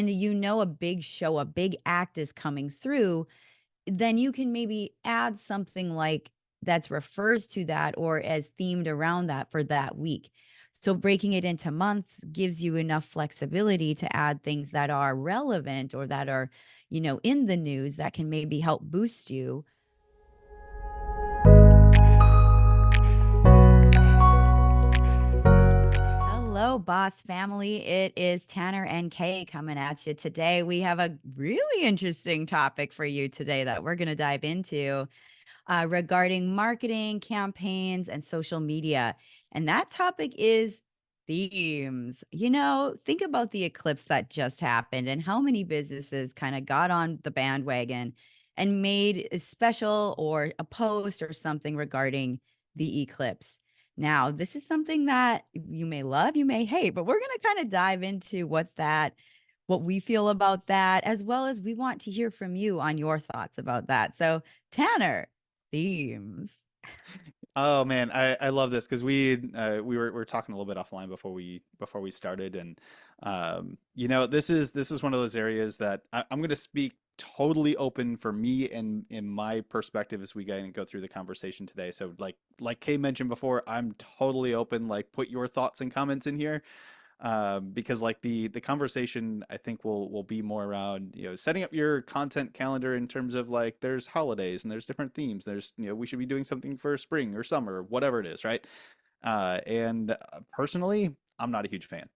when you know a big show, a big act is coming through, then you can maybe add something like that's refers to that or as themed around that for that week. So breaking it into months gives you enough flexibility to add things that are relevant or that are, in the news that can maybe help boost you. Hello, boss family. It is Tanner and Kay coming at you today. We have a really interesting topic for you today that we're going to dive into regarding marketing, campaigns, and social media. And that topic is themes. Think about the eclipse that just happened and how many businesses kind of got on the bandwagon and made a special or a post or something regarding the eclipse. Now, this is something that you may love, you may hate, but we're going to kind of dive into what we feel about that, as well as we want to hear from you on your thoughts about that. So, Tanner, themes. Oh man, I love this because we were talking a little bit offline before we started, and this is one of those areas that I'm going to speak totally open for me and in my perspective as we go through the conversation today. So like Kay mentioned before, I'm totally open. Like put your thoughts and comments in here because like the conversation I think will be more around setting up your content calendar in terms of like there's holidays and there's different themes. There's we should be doing something for spring or summer, whatever it is, right? And Personally, I'm not a huge fan.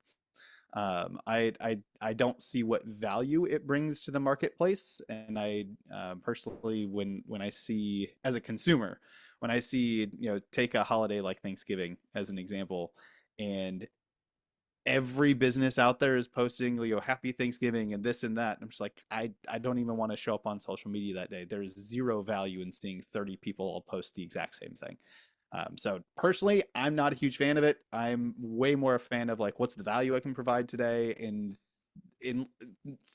I don't see what value it brings to the marketplace, and I personally when I see as a consumer when I see take a holiday like Thanksgiving as an example, and every business out there is posting happy Thanksgiving and this and that. And I'm just like I don't even want to show up on social media that day. There's zero value in seeing 30 people all post the exact same thing. So personally, I'm not a huge fan of it. I'm way more a fan of like what's the value I can provide today in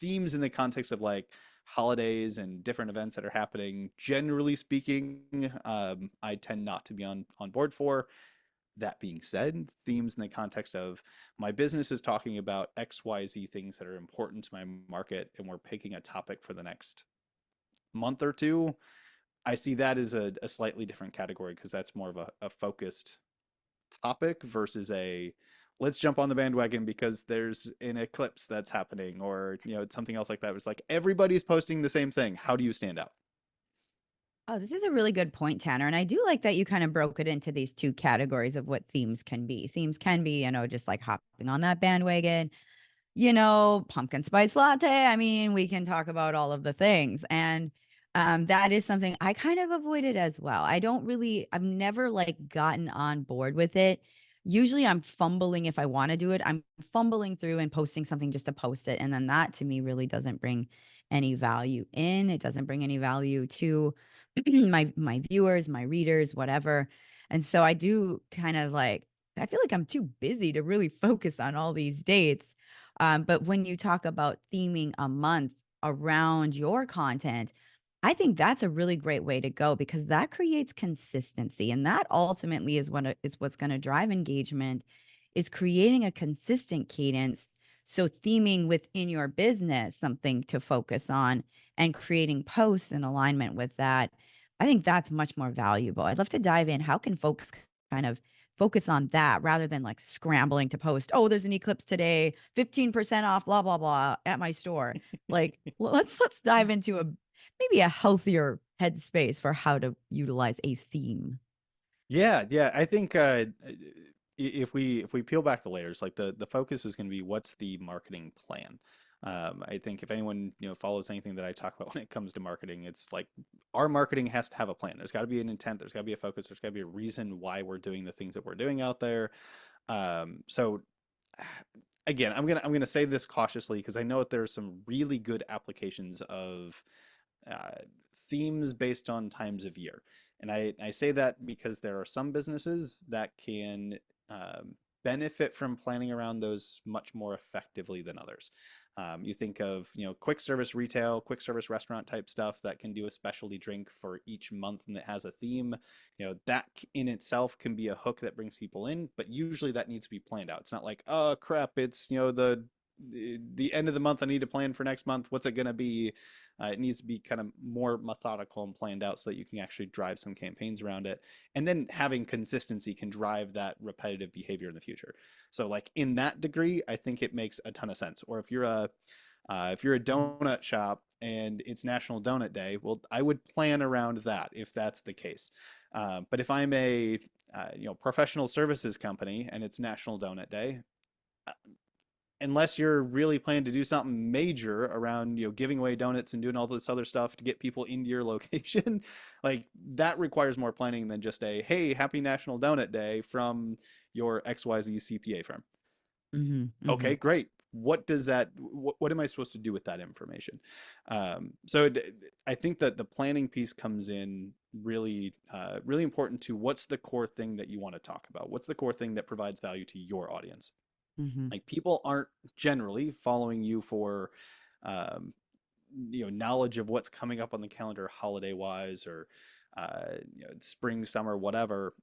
themes in the context of like holidays and different events that are happening. Generally speaking, I tend not to be on board for. That being said, themes in the context of my business is talking about XYZ things that are important to my market, and we're picking a topic for the next month or two. I see that as a slightly different category because that's more of a focused topic versus a let's jump on the bandwagon because there's an eclipse that's happening or something else like that. It's like everybody's posting the same thing. How do you stand out? Oh, this is a really good point, Tanner. And I do like that you kind of broke it into these two categories of what themes can be. Themes can be, just like hopping on that bandwagon, pumpkin spice latte. I mean, we can talk about all of the things. And that is something I kind of avoided as well. I've never like gotten on board with it. Usually I'm fumbling if I want to do it. I'm fumbling through and posting something just to post it. And then that to me really doesn't bring any value in. It doesn't bring any value to my viewers, my readers, whatever. And so I do kind of like I feel like I'm too busy to really focus on all these dates. But when you talk about theming a month around your content, I think that's a really great way to go because that creates consistency. And that ultimately is what's going to drive engagement, is creating a consistent cadence. So theming within your business, something to focus on and creating posts in alignment with that. I think that's much more valuable. I'd love to dive in. How can folks kind of focus on that rather than like scrambling to post, oh, there's an eclipse today, 15% off, blah, blah, blah at my store. Like let's dive into a maybe a healthier headspace for how to utilize a theme. Yeah. I think if we peel back the layers, like the focus is going to be what's the marketing plan. I think if anyone follows anything that I talk about when it comes to marketing, it's like our marketing has to have a plan. There's got to be an intent. There's got to be a focus. There's got to be a reason why we're doing the things that we're doing out there. So again, I'm gonna say this cautiously because I know that there's some really good applications of uh, themes based on times of year. And I say that because there are some businesses that can benefit from planning around those much more effectively than others. You think of quick service retail, quick service restaurant type stuff that can do a specialty drink for each month and that has a theme. That in itself can be a hook that brings people in, but usually that needs to be planned out. It's not like oh crap, it's the the end of the month I need to plan for next month. What's it going to be? It needs to be kind of more methodical and planned out so that you can actually drive some campaigns around it. And then having consistency can drive that repetitive behavior in the future. So like in that degree, I think it makes a ton of sense. Or if you're a Mhm. donut shop and it's National Donut Day, well, I would plan around that if that's the case. But if I'm a professional services company and it's National Donut Day, uh, unless you're really planning to do something major around giving away donuts and doing all this other stuff to get people into your location, like that requires more planning than just a hey, happy National Donut Day from your XYZ CPA firm. Mhm. Okay, Mhm. great. What does that what am I supposed to do with that information? I think that the planning piece comes in really important to what's the core thing that you want to talk about. What's the core thing that provides value to your audience? Mhm. Like people aren't generally following you for um, knowledge of what's coming up on the calendar holiday wise, or spring, summer, whatever,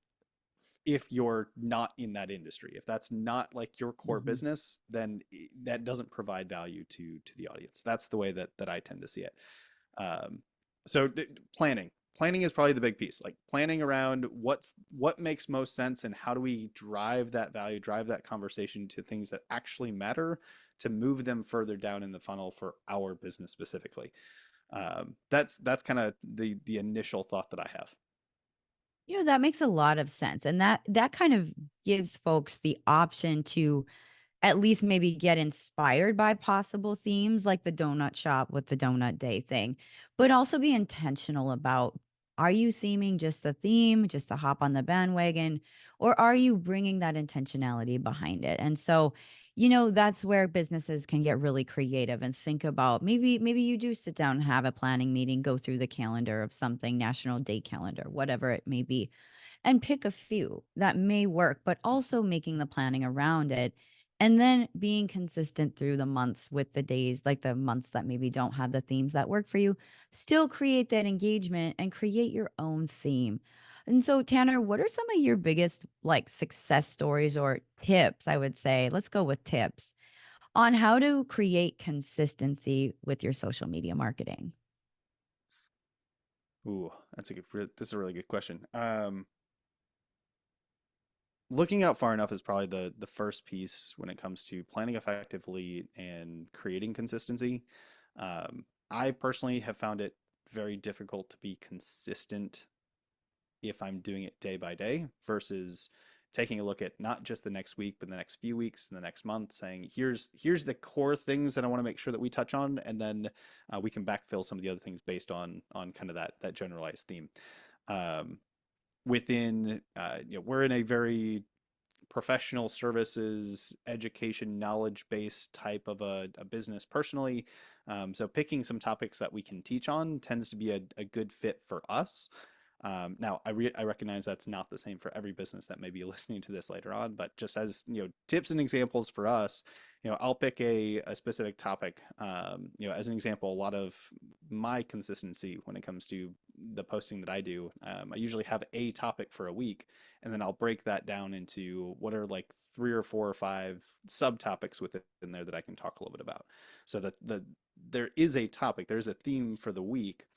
if you're not in that industry. If that's not like your core Mhm. business, then that doesn't provide value to the audience. That's the way that I tend to see it. Um, so planning is probably the big piece. Like planning around what makes most sense and how do we drive that value, drive that conversation to things that actually matter to move them further down in the funnel for our business specifically. That's kind of the initial thought that I have. That makes a lot of sense, and that kind of gives folks the option to at least maybe get inspired by possible themes like the donut shop with the donut day thing, but also be intentional about, are you theming just a theme, just to hop on the bandwagon, or are you bringing that intentionality behind it? And so, that's where businesses can get really creative and think about, maybe you do sit down and have a planning meeting, go through the calendar of something, national day calendar, whatever it may be, and pick a few that may work, but also making the planning around it. And then being consistent through the months with the days, like the months that maybe don't have the themes that work for you, still create that engagement and create your own theme. And so, Tanner, what are some of your biggest like success stories or tips? I would say, let's go with tips on how to create consistency with your social media marketing. Ooh, this is a really good question. Looking out far enough is probably the first piece when it comes to planning effectively and creating consistency. I personally have found it very difficult to be consistent if I'm doing it day by day versus taking a look at not just the next week, but the next few weeks and the next month, saying here's the core things that I want to make sure that we touch on, and then we can backfill some of the other things based on kind of that generalized theme. Um, within we're in a very professional services, education, knowledge based type of a business personally. So picking some topics that we can teach on tends to be a good fit for us. Now, I recognize that's not the same for every business that may be listening to this later on, but just as tips and examples for us, I'll pick a specific topic. As an example, a lot of my consistency when it comes to the posting that I do, I usually have a topic for a week, and then I'll break that down into what are like 3 or 4 or 5 subtopics within there that I can talk a little bit about. So that there is a topic, there's a theme for the week,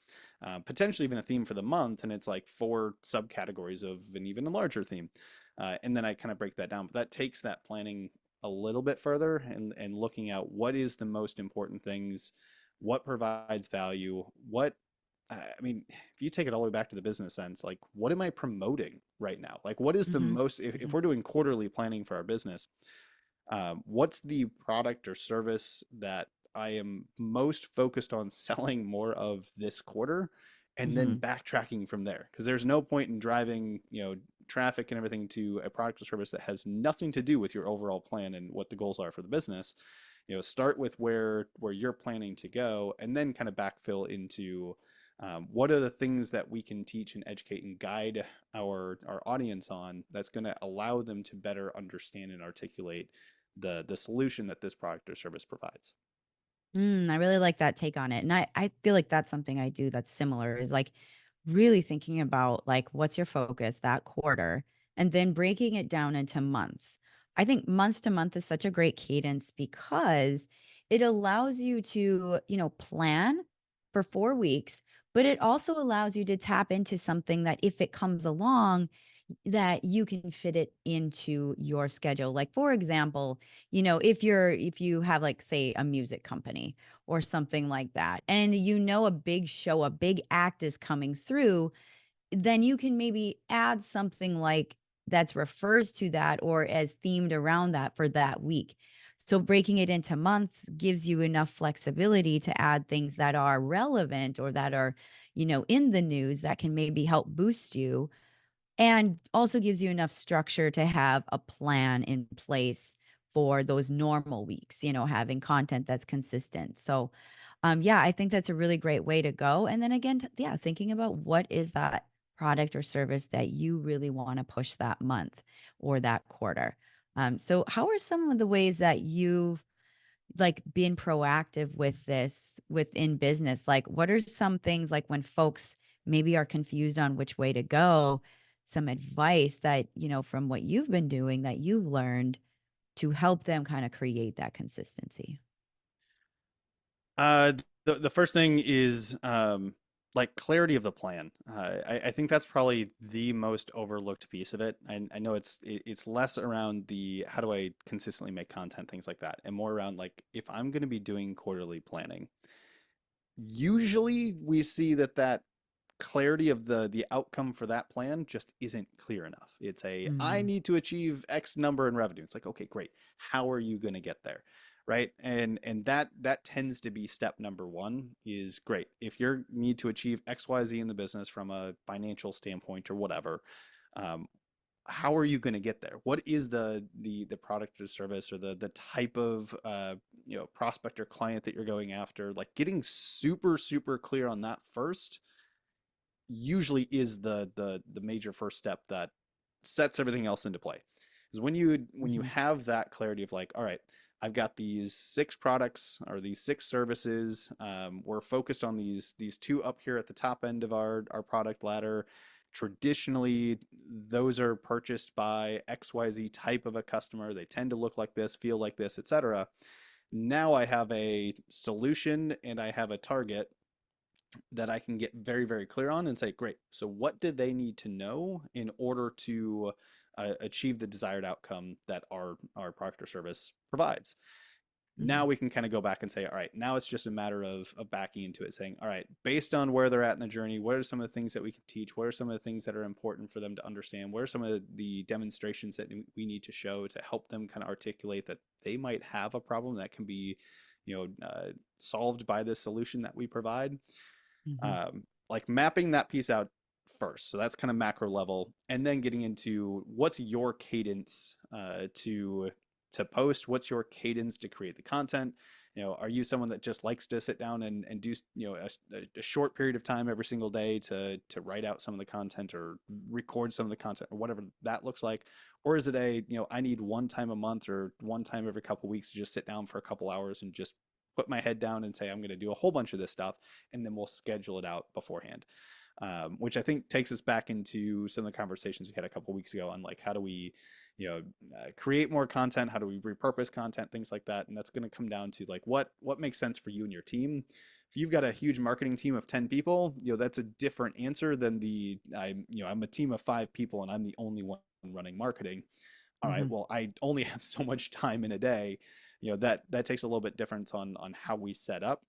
potentially even a theme for the month, and it's like 4 subcategories of an even larger theme. And then I kind of break that down. But that takes that planning a little bit further and looking at what is the most important things, what provides value, I mean, if you take it all the way back to the business sense, like what am I promoting right now? Like what is the Hmm. most, if Hmm. we're doing quarterly planning for our business, what's the product or service that I am most focused on selling more of this quarter, and then Hmm. backtracking from there? Because there's no point in driving, traffic and everything to a product or service that has nothing to do with your overall plan and what the goals are for the business. Start with where you're planning to go, and then kind of backfill into what are the things that we can teach and educate and guide our audience on that's going to allow them to better understand and articulate the solution that this product or service provides. I really like that take on it. And I feel like that's something I do that's similar, is like really thinking about like what's your focus that quarter and then breaking it down into months. I think month to month is such a great cadence because it allows you to, plan for 4 weeks, but it also allows you to tap into something that if it comes along, that you can fit it into your schedule. Like, for example, if you have, like, say, a music company or something like that, and a big show, a big act is coming through, then you can maybe add something like that's refers to that or as themed around that for that week. So breaking it into months gives you enough flexibility to add things that are relevant or that are, in the news that can maybe help boost you, and also gives you enough structure to have a plan in place for those normal weeks, having content that's consistent. So, yeah, I think that's a really great way to go. And then again, yeah, thinking about what is that product or service that you really want to push that month or that quarter. So, how are some of the ways that you've like been proactive with this within business? Like, what are some things like when folks maybe are confused on which way to go, some advice that, from what you've been doing that you've learned to help them kind of create that consistency? The first thing is like clarity of the plan. I think that's probably the most overlooked piece of it. I know it's less around the how do I consistently make content, things like that, and more around like if I'm going to be doing quarterly planning. Usually, we see that clarity of the outcome for that plan just isn't clear enough. It's a I Mm, need to achieve X number in revenue. It's like, okay, great. How are you going to get there? Right? And that tends to be step number one is great. If you need to achieve XYZ in the business from a financial standpoint or whatever, um, how are you going to get there? What is the product or service or the type of prospect or client that you're going after? Like getting super clear on that first usually is the major first step that sets everything else into play. Because when you mhm, have that clarity of like, all right, I've got these 6 products or these 6 services. We're focused on these 2 up here at the top end of our product ladder. Traditionally, those are purchased by XYZ type of a customer. They tend to look like this, feel like this, etc. Now I have a solution and I have a target that I can get very clear on and say, great. So, what did they need to know in order to achieve the desired outcome that our product or service provides? Now mhm, we can kind of go back and say, all right, now it's just a matter of backing into it, saying, all right, based on where they're at in the journey, what are some of the things that we can teach? What are some of the things that are important for them to understand? What are some of the demonstrations that we need to show to help them kind of articulate that they might have a problem that can be, solved by this solution that we provide? mhm. Like mapping that piece out first. So that's kind of macro level, and then getting into what's your cadence to post. What's your cadence to create the content? Are you someone that just likes to sit down and do a short period of time every single day to write out some of the content or record some of the content or whatever that looks like? Or is it I need one time a month or one time every couple of weeks to just sit down for a couple hours and just put my head down and say I'm going to do a whole bunch of this stuff, and then we'll schedule it out beforehand. Which I think takes us back into some of the conversations we had a couple weeks ago on like how do we, create more content, how do we repurpose content, things like that, and that's going to come down to like what makes sense for you and your team. If you've got a huge marketing team of 10 people, that's a different answer than I'm a team of 5 people and I'm the only one running marketing. All right, Mhm. well, I only have so much time in a day. That takes a little bit difference on how we set up.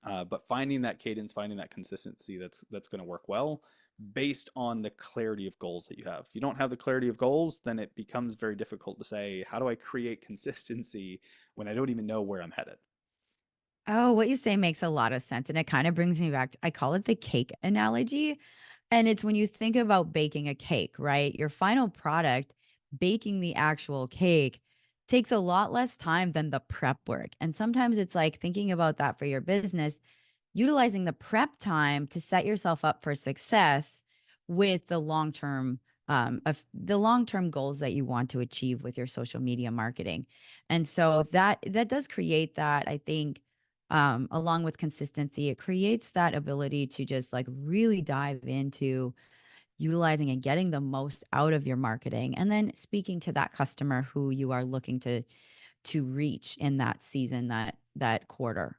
But finding that cadence, finding that consistency, that's going to work well based on the clarity of goals that you have. If you don't have the clarity of goals, then it becomes very difficult to say, how do I create consistency when I don't even know where I'm headed? Oh, what you say makes a lot of sense, and it kinda brings me back I call it the cake analogy, and it's when you think about baking a cake, right? Your final product, baking the actual cake, takes a lot less time than the prep work, and sometimes it's like thinking about that for your business, utilizing the prep time to set yourself up for success with the long-term goals that you want to achieve with your social media marketing. And so that does create that, I think, along with consistency, it creates that ability to just like really dive into utilizing and getting the most out of your marketing, and then speaking to that customer who you are looking to reach in that season, that quarter.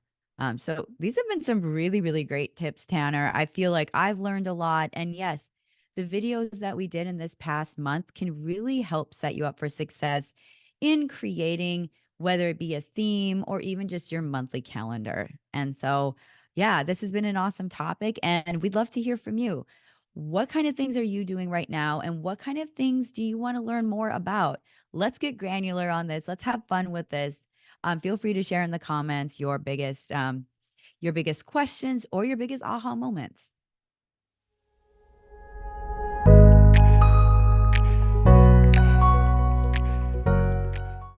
So these have been some really, really great tips, Tanner. I feel like I've learned a lot. And yes, the videos that we did in this past month can really help set you up for success in creating, whether it be a theme or even just your monthly calendar. And so, yeah, this has been an awesome topic, and we'd love to hear from you. What kind of things are you doing right now? And what kind of things do you want to learn more about? Let's get granular on this. Let's have fun with this. Feel free to share in the comments your biggest questions or your biggest aha moments.